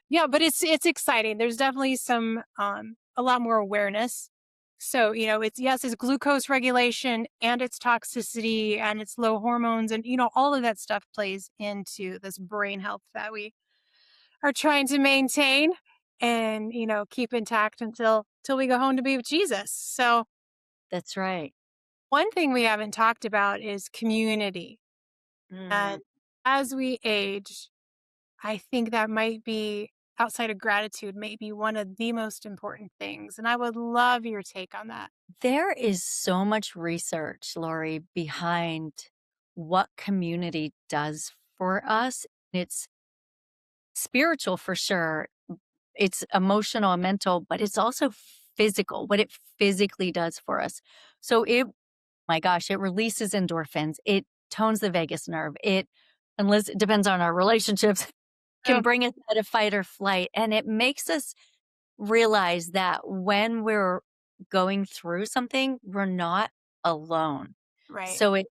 Speaker 2: Yeah, but it's exciting. There's definitely some a lot more awareness. So, it's glucose regulation and its toxicity and its low hormones and all of that stuff plays into this brain health that we are trying to maintain and, keep intact until till we go home to be with Jesus. So,
Speaker 1: That's right.
Speaker 2: one thing we haven't talked about is community.
Speaker 1: Mm.
Speaker 2: And as we age, I think that might be outside of gratitude, maybe one of the most important things. And I would love your take on that.
Speaker 1: There is so much research, Laurie, behind what community does for us. It's spiritual for sure. It's emotional and mental, but it's also physical, what it physically does for us. So my gosh, it releases endorphins. It tones the vagus nerve. Unless it depends on our relationships, can
Speaker 2: Oh,
Speaker 1: bring us out of fight or flight. And it makes us realize that when we're going through something, we're not alone.
Speaker 2: right,
Speaker 1: So it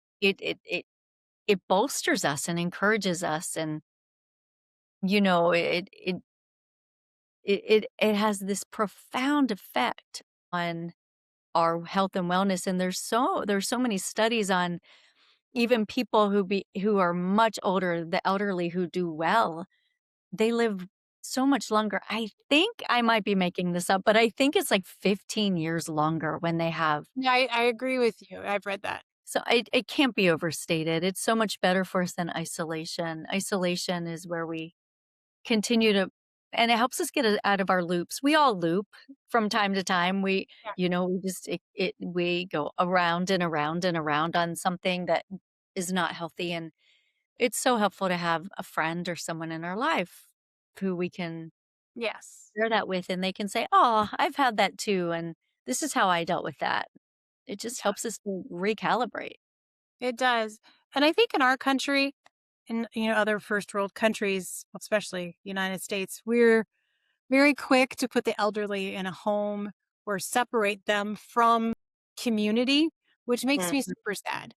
Speaker 1: bolsters us and encourages us, and you know it has this profound effect on our health and wellness. And there's so many studies on even people who are much older, the elderly who do well, they live so much longer. I think I might be making this up, but I think it's like 15 years longer when they have.
Speaker 2: Yeah, I agree with you. I've read that.
Speaker 1: So it can't be overstated. It's so much better for us than isolation. Isolation is where we continue to, and it helps us get out of our loops. We all loop from time to time.
Speaker 2: Yeah.
Speaker 1: We just, we go around and around and around on something that is not healthy. And it's so helpful to have a friend or someone in our life who we can
Speaker 2: Yes.
Speaker 1: share that with, and they can say, "Oh, I've had that too, and this is how I dealt with that." It just
Speaker 2: Yeah,
Speaker 1: helps us to recalibrate.
Speaker 2: it does. And I think in our country, in other first world countries, especially United States, we're very quick to put the elderly in a home or separate them from community, which makes me super sad.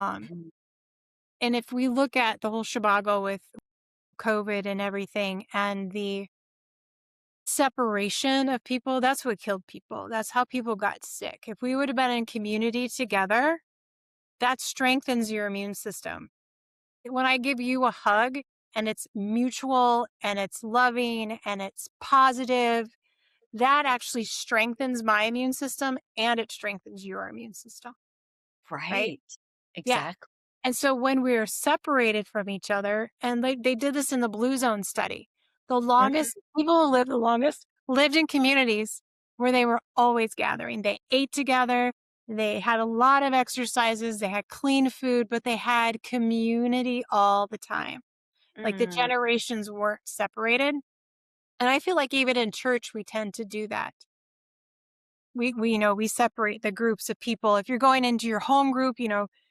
Speaker 2: Um,
Speaker 1: Mhm.
Speaker 2: and if we look at the whole shabago with COVID and everything and the separation of people, that's what killed people. That's how people got sick. If we would have been in community together, that strengthens your immune system. When I give you a hug and it's mutual and it's loving and it's positive, that actually strengthens my immune system and it strengthens your immune system, right?
Speaker 1: Right.
Speaker 2: Yeah.
Speaker 1: Exactly.
Speaker 2: And so when we're separated from each other, and they did this in the Blue Zone study, the
Speaker 1: Mhm.
Speaker 2: longest people who lived the longest lived in communities where they were always gathering. They ate together, they had a lot of exercises, they had clean food, but they had community all the time. Like the
Speaker 1: Mm.
Speaker 2: generations weren't separated. And I feel like even in church, we tend to do that. We separate the groups of people. If you're going into your home group,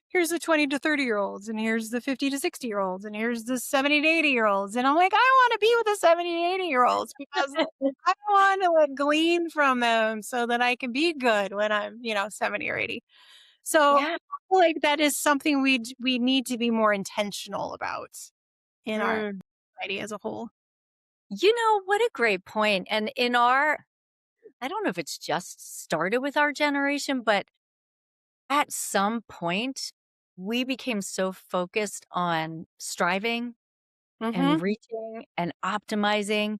Speaker 2: here's the 20 to 30-year-olds and here's the 50 to 60-year-olds and here's the 70 to 80-year-olds. And I'm like, I want to be with the 70 to 80-year-olds because I want to like glean from them so that I can be good when I'm, 70 or 80. So
Speaker 1: Yeah.
Speaker 2: I feel like that is something we need to be more intentional about in our
Speaker 1: Mm.
Speaker 2: society as a whole.
Speaker 1: What a great point. And in our, I don't know if it's just started with our generation, but at some point, we became so focused on striving
Speaker 2: Mm-hmm.
Speaker 1: and reaching and optimizing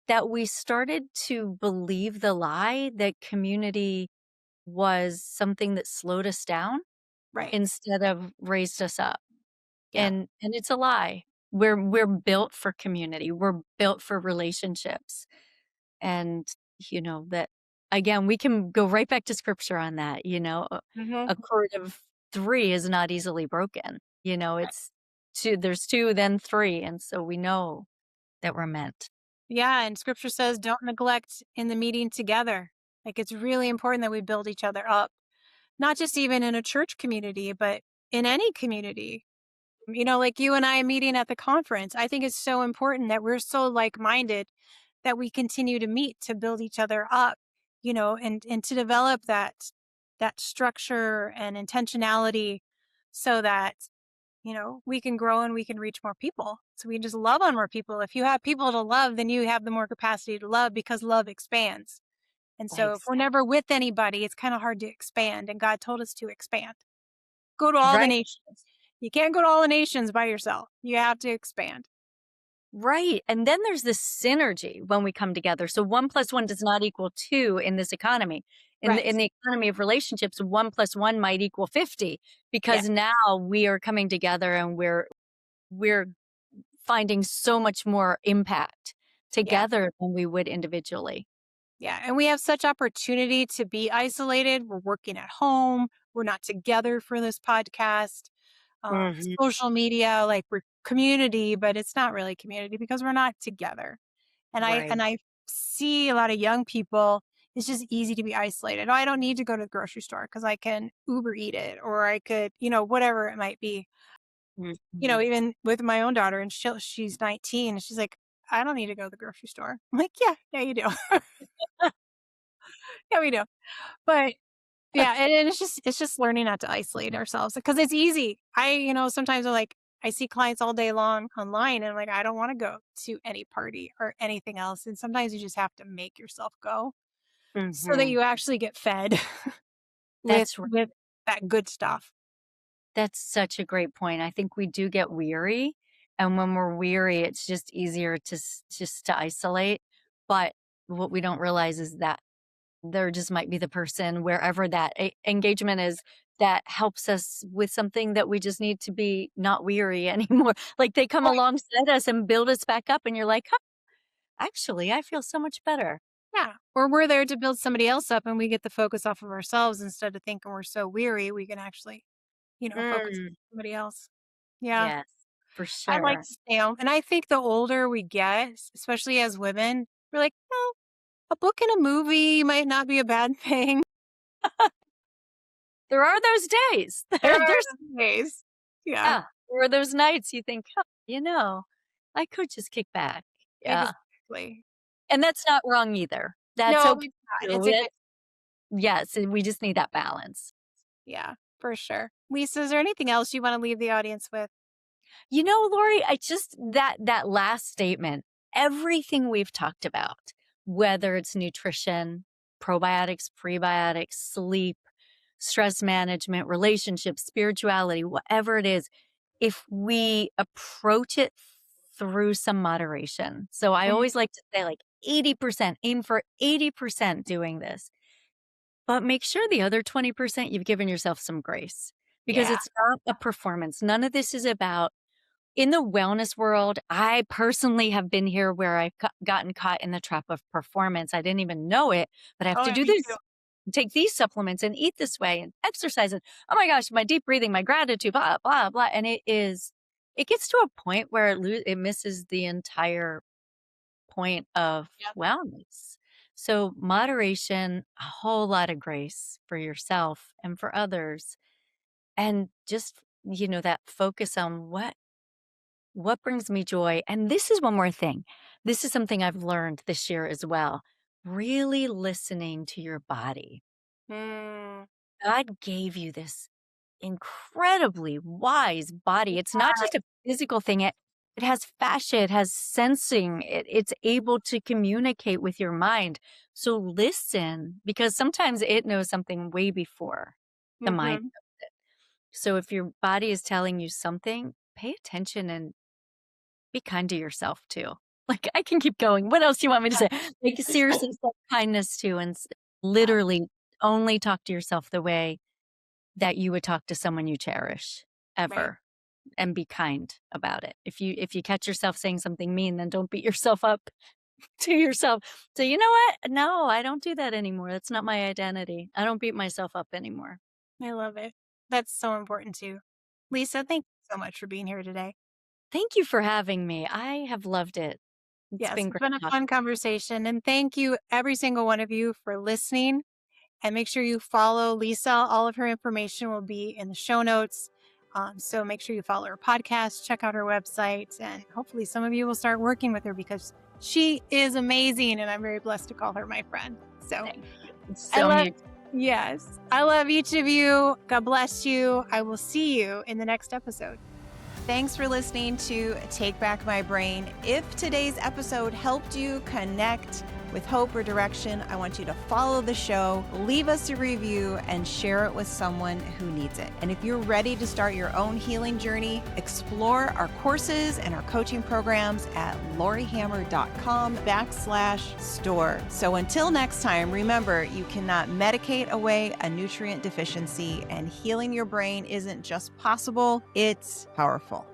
Speaker 1: that we started to believe the lie that community was something that slowed us down
Speaker 2: Right.
Speaker 1: instead of raised us up.
Speaker 2: Yeah.
Speaker 1: And it's a lie. We're built for community. We're built for relationships. And that again, we can go right back to scripture on that,
Speaker 2: Mm-hmm.
Speaker 1: a cord of 3 is not easily broken. It's 2, there's 2, then 3, and so we know that we're meant.
Speaker 2: Yeah, and scripture says don't neglect in the meeting together. Like it's really important that we build each other up, not just even in a church community, but in any community. Like you and I meeting at the conference. I think it's so important that we're so like-minded that we continue to meet to build each other up, and to develop that structure and intentionality so that we can grow and we can reach more people. So we can just love on more people. If you have people to love, then you have the more capacity to love because love expands. And so if we're
Speaker 1: Exactly.
Speaker 2: never with anybody, it's kind of hard to expand. And God told us to expand. Go to all the
Speaker 1: Right.
Speaker 2: nations. You can't go to all the nations by yourself. You have to expand.
Speaker 1: Right, and then there's this synergy when we come together. So 1 plus 1 does not equal 2 in this economy. In the
Speaker 2: Right.
Speaker 1: in the economy of relationships, 1 plus 1 might equal 50
Speaker 2: Yeah.
Speaker 1: because now we are coming together and we're finding so much more impact
Speaker 2: Yeah.
Speaker 1: together than we would individually.
Speaker 2: Yeah. And we have such opportunity to be isolated. We're working at home. We're not together for this podcast.
Speaker 1: Mhm.
Speaker 2: Social media, like we're community, but it's not really community because we're not together. And I
Speaker 1: Right.
Speaker 2: and I see a lot of young people, it's just easy to be isolated. Oh, I don't need to go to the grocery store because I can Uber eat it or I could, whatever it might be.
Speaker 1: Mhm.
Speaker 2: Even with my own daughter and she's 19 and she's like, I don't need to go to the grocery store. I'm like, yeah, you do. Yeah, we do. But yeah, and it's just learning not to isolate ourselves because it's easy. Sometimes I see clients all day long online and I'm like, I don't want to go to any party or anything else. And sometimes you just have to make yourself go so that
Speaker 1: Mhm.
Speaker 2: you actually get fed with
Speaker 1: That's
Speaker 2: with that good stuff.
Speaker 1: That's such a great point. I think we do get weary And when we're weary, it's just easier just to isolate. But what we don't realize is that there just might be the person wherever that engagement is that helps us with something that we just need to be not weary anymore. Like they come
Speaker 2: Right.
Speaker 1: alongside us and build us back up, and you're like, huh, actually, I feel so much better.
Speaker 2: Yeah. Or we're there to build somebody else up and we get the focus off of ourselves instead of thinking we're so weary, we can actually, focus
Speaker 1: Mm,
Speaker 2: on somebody else. Yeah.
Speaker 1: yes, for
Speaker 2: I like
Speaker 1: sure.
Speaker 2: to stay home. And I think the older we get, especially as women, we're like, well, a book and a movie might not be a bad thing.
Speaker 1: There are those days.
Speaker 2: There are
Speaker 1: There's
Speaker 2: those days. Yeah,
Speaker 1: yeah, there are those nights you think, huh, I could just kick back. Yeah.
Speaker 2: exactly.
Speaker 1: And that's not wrong either. That's
Speaker 2: No,
Speaker 1: okay
Speaker 2: it's not.
Speaker 1: too.
Speaker 2: It's a good
Speaker 1: Yes, and we just need that balance.
Speaker 2: yeah, for sure. Lisa, is there anything else you want to leave the audience with?
Speaker 1: Lori, I just that last statement, everything we've talked about, whether it's nutrition, probiotics, prebiotics, sleep, stress management, relationships, spirituality, whatever it is, if we approach it through some moderation. So I
Speaker 2: Mhm.
Speaker 1: always like to say like 80%, aim for 80% doing this. But make sure the other 20% you've given yourself some grace because
Speaker 2: Yeah.
Speaker 1: it's not a performance. None of this is about in the wellness world. I personally have been here where I've gotten caught in the trap of performance. I didn't even know it, but I have
Speaker 2: Oh,
Speaker 1: to
Speaker 2: yeah,
Speaker 1: do
Speaker 2: me too.
Speaker 1: this, take these supplements and eat this way and exercise. And oh my gosh, my deep breathing, my gratitude, blah, blah, blah. And it gets to a point where it misses the entire point of
Speaker 2: Yep.
Speaker 1: wellness. So, moderation, a whole lot of grace for yourself and for others. And just, that focus on what brings me joy. And this is one more thing. This is something I've learned this year as well. Really listening to your body.
Speaker 2: Mm,
Speaker 1: God gave you this incredibly wise body. It's not just a physical thing. It has fascia, it has sensing, it's able to communicate with your mind. So listen, because sometimes it knows something way before the mind.
Speaker 2: mhm.
Speaker 1: So if your body is telling you something, pay attention and be kind to yourself too. Like I can keep going. What else do you want me to say? Like seriously, self kindness too, and
Speaker 2: Yeah,
Speaker 1: literally only talk to yourself the way that you would talk to someone you cherish
Speaker 2: right.
Speaker 1: ever, and be kind about it. If you catch yourself saying something mean, then don't beat yourself up to yourself. So, you know what? No, I don't do that anymore. That's not my identity. I don't beat myself up anymore.
Speaker 2: I love it. That's so important too. Lisa, thank you so much for being here today.
Speaker 1: Thank you for having me. I have loved it. It's
Speaker 2: Yes,
Speaker 1: been
Speaker 2: it's
Speaker 1: great
Speaker 2: been a
Speaker 1: talking.
Speaker 2: fun conversation. And thank you, every single one of you, for listening. And make sure you follow Lisa. All of her information will be in the show notes. So make sure you follow her podcast, check out her website, and hopefully some of you will start working with her because she is amazing. And I'm very blessed to call her my friend. So
Speaker 1: Thank you. It's
Speaker 2: I
Speaker 1: so
Speaker 2: love,
Speaker 1: mutual.
Speaker 2: yes, I love each of you. God bless you. I will see you in the next episode. Thanks for listening to Take Back My Brain. If today's episode helped you connect with hope or direction, I want you to follow the show, leave us a review, and share it with someone who needs it. And if you're ready to start your own healing journey, explore our courses and our coaching programs at lauriehammer.com/store. So until next time, remember, you cannot medicate away a nutrient deficiency, and healing your brain isn't just possible, it's powerful.